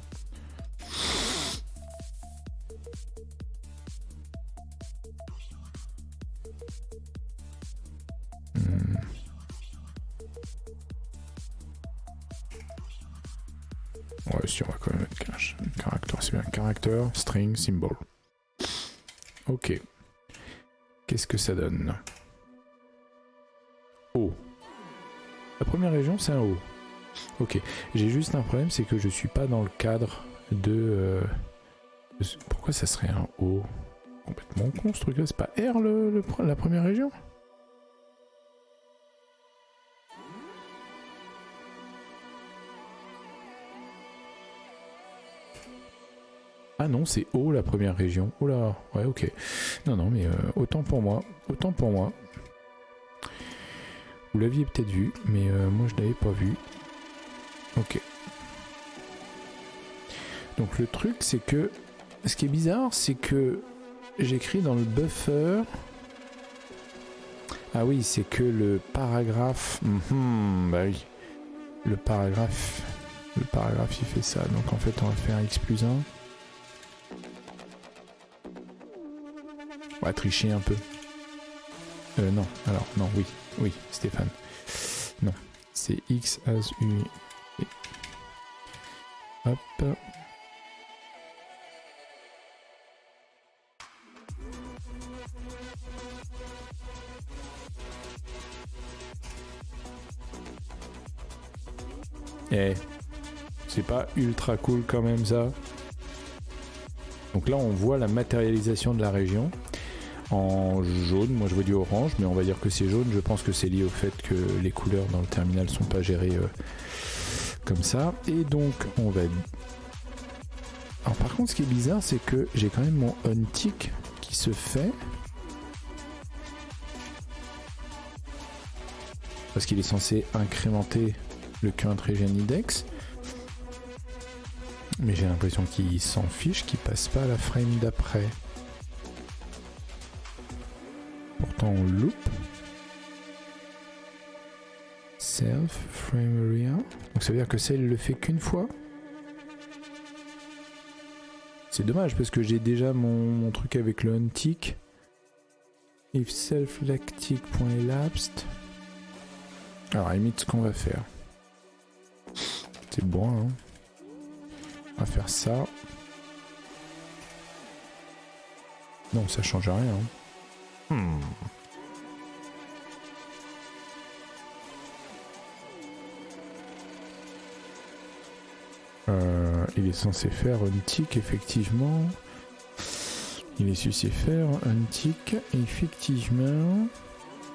Ouais, si on va quand même mettre caractère, c'est bien. Caractère, string, symbol. Ok. Qu'est-ce que ça donne? O. La première région, c'est un O. Ok. J'ai juste un problème, c'est que je suis pas dans le cadre de... Pourquoi ça serait un O? Complètement con ce truc là, c'est pas R la première région? Ah non, c'est O la première région. Oh là, ouais, ok. Non, non, mais autant pour moi. Autant pour moi. Vous l'aviez peut-être vu, mais moi je l'avais pas vu. Ok. Donc le truc, c'est que... Ce qui est bizarre, c'est que j'écris dans le buffer... Ah oui, c'est que le paragraphe... bah oui. Le paragraphe, il fait ça. Donc en fait, on va faire x plus 1. On va tricher un peu. Non, alors, non, oui, Stéphane. Non, c'est x as u. Hop. C'est pas ultra cool quand même ça. Donc là on voit la matérialisation de la région en jaune, moi je vois du orange, mais on va dire que c'est jaune. Je pense que c'est lié au fait que les couleurs dans le terminal sont pas gérées comme ça. Et donc on va... Alors par contre ce qui est bizarre, c'est que j'ai quand même mon untick qui se fait. Parce qu'il est censé incrémenter le current region index. Mais j'ai l'impression qu'il s'en fiche, qu'il passe pas à la frame d'après. Pourtant on loop. Self frame area. Donc ça veut dire que ça il le fait qu'une fois. C'est dommage parce que j'ai déjà mon truc avec le untick. If self lactic.elapsed. Alors à la limite ce qu'on va faire. C'est bon hein. On va faire ça. Non, ça change rien. Il est censé faire un tick, effectivement. Il est censé faire un tick, effectivement.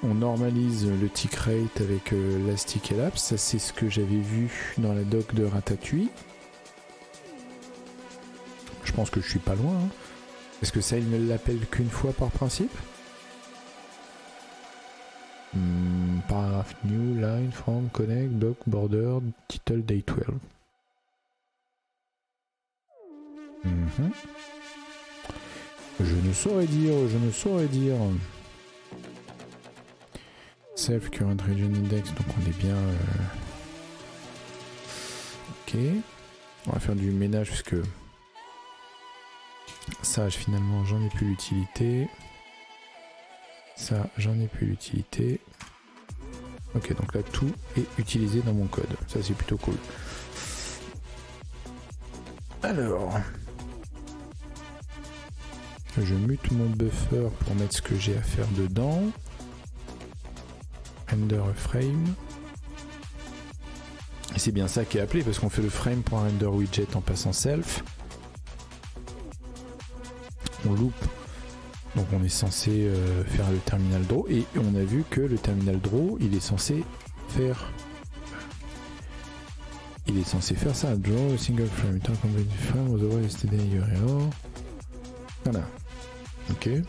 On normalise le tick rate avec l'astic elapse. Ça, c'est ce que j'avais vu dans la doc de Ratatouille. Je pense que je suis pas loin. Hein. Est-ce que ça, il ne l'appelle qu'une fois par principe? Paragraph new, line, from, connect, doc, border, title, day 12. Je ne saurais dire. Self current region index, donc on est bien. Ok. On va faire du ménage puisque. Ça, finalement, j'en ai plus l'utilité. Ça, j'en ai plus l'utilité. Ok, donc là, tout est utilisé dans mon code. Ça, c'est plutôt cool. Alors, je mute mon buffer pour mettre ce que j'ai à faire dedans. Render a frame. Et c'est bien ça qui est appelé parce qu'on fait le frame pour un render widget en passant self. On loop, donc on est censé faire le terminal draw et on a vu que le terminal draw il est censé faire ça, draw a single frame, return complete frame, otherwise yesterday error. Voilà, ok.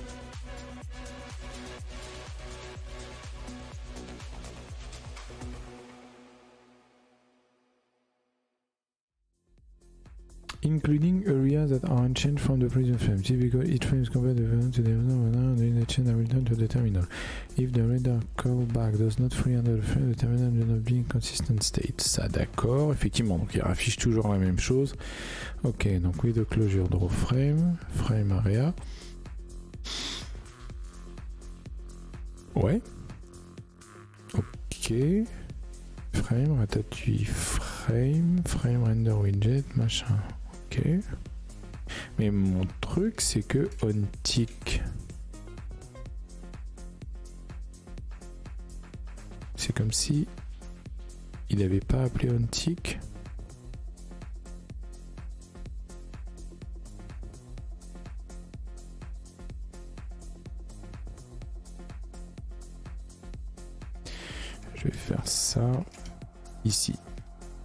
Including areas that are unchanged from the previous frame. Typically, each frame is compared to the chain and return to the terminal. If the radar callback does not free under the frame, the terminal will not be in consistent state. Ça, d'accord. Effectivement, donc il affiche toujours la même chose. Ok, donc with the closure draw frame, frame area. Ouais. Ok. Frame, ratatouille, frame render widget, machin. Ok. Mais mon truc, c'est que onTick, c'est comme si il n'avait pas appelé onTick. Je vais faire ça ici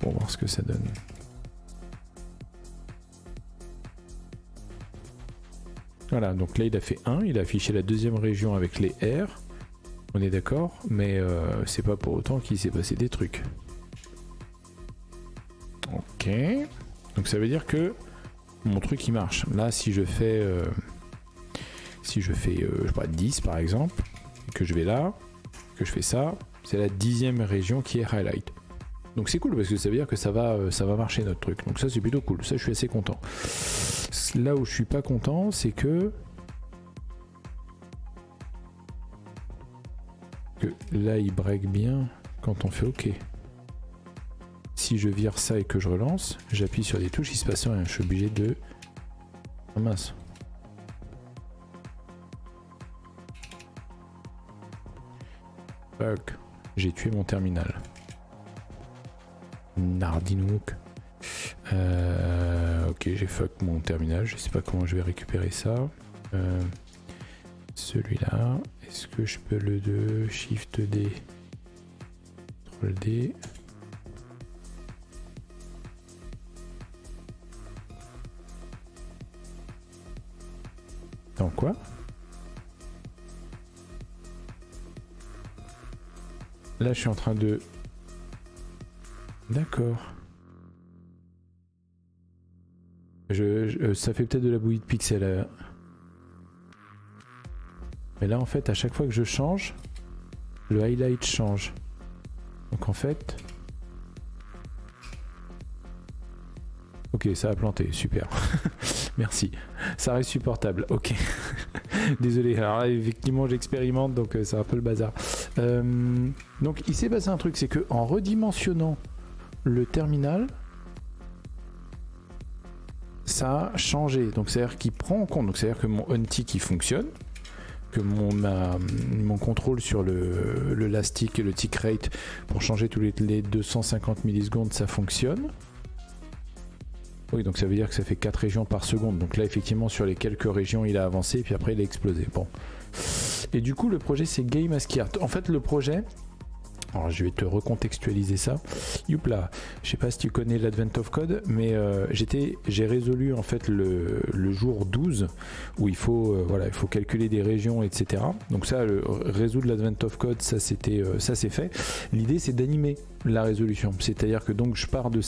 pour voir ce que ça donne. Voilà, donc là il a fait 1, il a affiché la deuxième région avec les R. On est d'accord, mais c'est pas pour autant qu'il s'est passé des trucs. Ok. Donc ça veut dire que mon truc il marche. Là si je fais je sais pas 10 par exemple, et que je vais là, que je fais ça, c'est la 10e région qui est highlight. Donc c'est cool parce que ça veut dire que ça va marcher notre truc. Donc ça c'est plutôt cool, ça je suis assez content. Là où je suis pas content, c'est que là il break bien quand on fait OK. Si je vire ça et que je relance, j'appuie sur des touches, il se passe rien, je suis obligé de... Ah mince. Fuck, j'ai tué mon terminal. Nardinook. Ok, j'ai fuck mon terminal, je sais pas comment je vais récupérer ça. Celui-là, est-ce que je peux le Shift D, Ctrl D. Dans quoi? Là, je suis en train de... D'accord. Ça fait peut-être de la bouillie de pixels. Mais là, en fait, à chaque fois que je change, le highlight change. Donc en fait... Ok, ça a planté, super. Merci. Ça reste supportable, ok. Désolé, alors là, effectivement, j'expérimente, donc c'est un peu le bazar. Donc il s'est passé un truc, c'est que en redimensionnant le terminal, ça a changé. Donc c'est-à-dire qu'il prend en compte, donc c'est-à-dire que mon untick il fonctionne, que mon contrôle sur le last tick et le tick rate pour changer tous les 250 millisecondes, ça fonctionne. Oui, donc ça veut dire que ça fait 4 régions par seconde. Donc là, effectivement, sur les quelques régions, il a avancé, et puis après, il a explosé. Bon. Et du coup, le projet, c'est Game ASCII Art. En fait, le projet... Alors, je vais te recontextualiser ça. Youpla, je sais pas si tu connais l'Advent of Code, mais j'ai résolu en fait le jour 12 où il faut calculer des régions, etc. Donc ça, résoudre l'Advent of Code, ça c'est fait. L'idée, c'est d'animer la résolution. C'est-à-dire que donc je pars de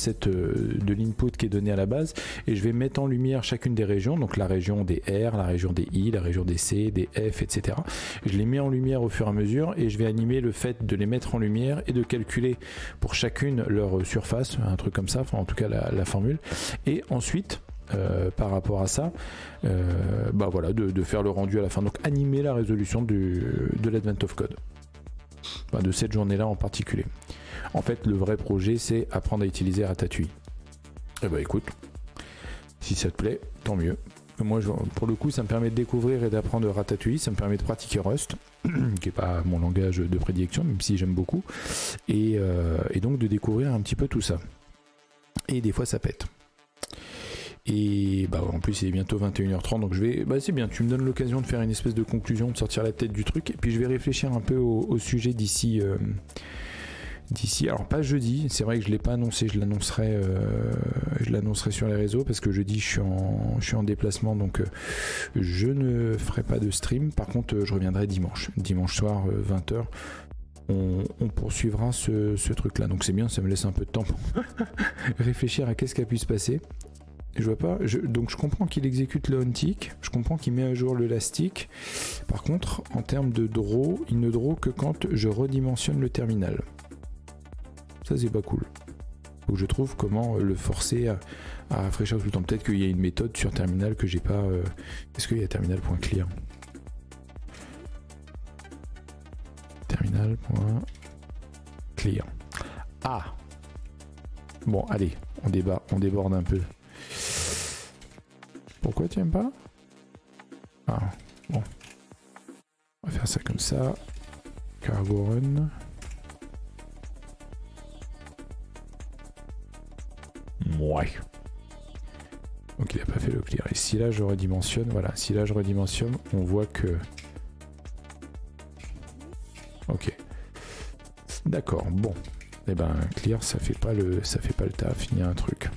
l'input qui est donné à la base et je vais mettre en lumière chacune des régions, donc la région des R, la région des I, la région des C, des F, etc. Je les mets en lumière au fur et à mesure et je vais animer le fait de les mettre en lumière et de calculer pour chacune leur surface, un truc comme ça, enfin en tout cas la formule. Et ensuite, par rapport à ça, de faire le rendu à la fin. Donc animer la résolution de l'Advent of Code. De cette journée-là en particulier. En fait, le vrai projet, c'est apprendre à utiliser Ratatouille. Eh ben écoute, si ça te plaît, tant mieux. Moi, pour le coup, ça me permet de découvrir et d'apprendre Ratatouille, ça me permet de pratiquer Rust, qui n'est pas mon langage de prédilection, même si j'aime beaucoup, et donc de découvrir un petit peu tout ça. Et des fois, ça pète. Et en plus, il est bientôt 21h30, donc je vais... c'est bien, tu me donnes l'occasion de faire une espèce de conclusion, de sortir la tête du truc, et puis je vais réfléchir un peu au sujet d'ici... alors pas jeudi, c'est vrai que je l'ai pas annoncé, je l'annoncerai sur les réseaux parce que jeudi je suis en déplacement, donc je ne ferai pas de stream. Par contre je reviendrai dimanche soir 20h. On poursuivra ce truc là, donc c'est bien, ça me laisse un peu de temps pour réfléchir à qu'est-ce qui a pu se passer. Je vois pas, donc je comprends qu'il exécute le on-tick, je comprends qu'il met à jour le last-tick. Par contre en termes de draw, il ne draw que quand je redimensionne le terminal. Ça c'est pas cool. Donc je trouve comment le forcer à rafraîchir tout le temps. Peut-être qu'il y a une méthode sur terminal que j'ai pas... Est-ce qu'il y a terminal.clear? Terminal.clear. Ah! Bon, allez, on déborde un peu. Pourquoi tu aimes pas? Ah, bon. On va faire ça comme ça. Cargo run. Ouais. Donc il a pas fait le clear. Et si là je redimensionne, voilà, si là je redimensionne, on voit que... Ok. D'accord, bon. Eh ben, clear, ça fait pas le taf, il y a un truc.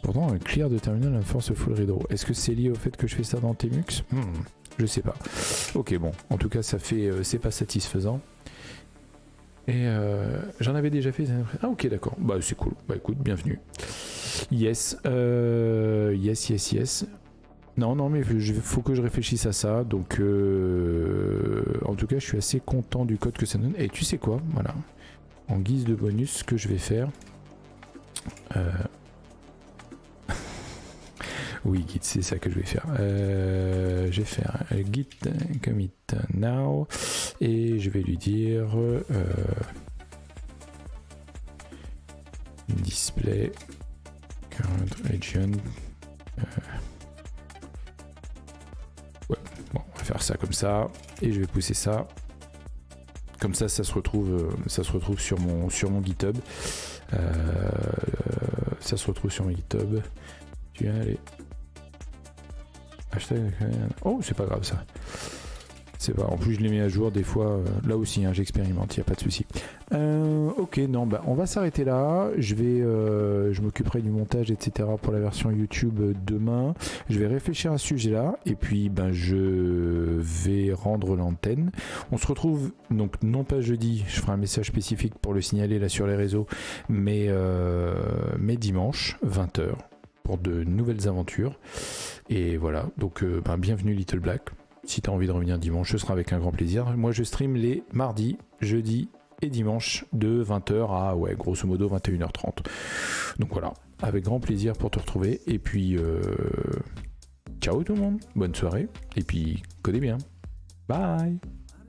Pourtant, un clear de terminal force full redraw. Est-ce que c'est lié au fait que je fais ça dans Tmux? Je sais pas. Ok, bon. En tout cas, ça fait, c'est pas satisfaisant. Et j'en avais déjà fait. Ah, ok, d'accord. Bah, c'est cool. Bah, écoute, bienvenue. Yes. Yes. Non, mais il faut que je réfléchisse à ça. Donc, en tout cas, je suis assez content du code que ça donne. Et tu sais quoi? Voilà. En guise de bonus, ce que je vais faire. Oui, git, c'est ça que je vais faire. Je vais faire git commit now et je vais lui dire display current region. Ouais, bon, on va faire ça comme ça et je vais pousser ça. Comme ça, ça se retrouve sur mon GitHub. Ça se retrouve sur mon GitHub. Tu viens aller. Hashtag. Oh, c'est pas grave ça. C'est pas. En plus, je les mets à jour des fois. Là aussi, hein, j'expérimente, il n'y a pas de souci. Ok, non, bah, on va s'arrêter là. Je m'occuperai du montage, etc. pour la version YouTube demain. Je vais réfléchir à ce sujet-là et puis, ben, je vais rendre l'antenne. On se retrouve donc non pas jeudi. Je ferai un message spécifique pour le signaler là sur les réseaux, mais dimanche 20h. Pour de nouvelles aventures. Et voilà, donc bienvenue Little Black. Si tu as envie de revenir dimanche, ce sera avec un grand plaisir. Moi, je stream les mardis, jeudis et dimanches de 20h à, grosso modo 21h30. Donc voilà, avec grand plaisir pour te retrouver. Et puis, ciao tout le monde, bonne soirée. Et puis, codez bien. Bye.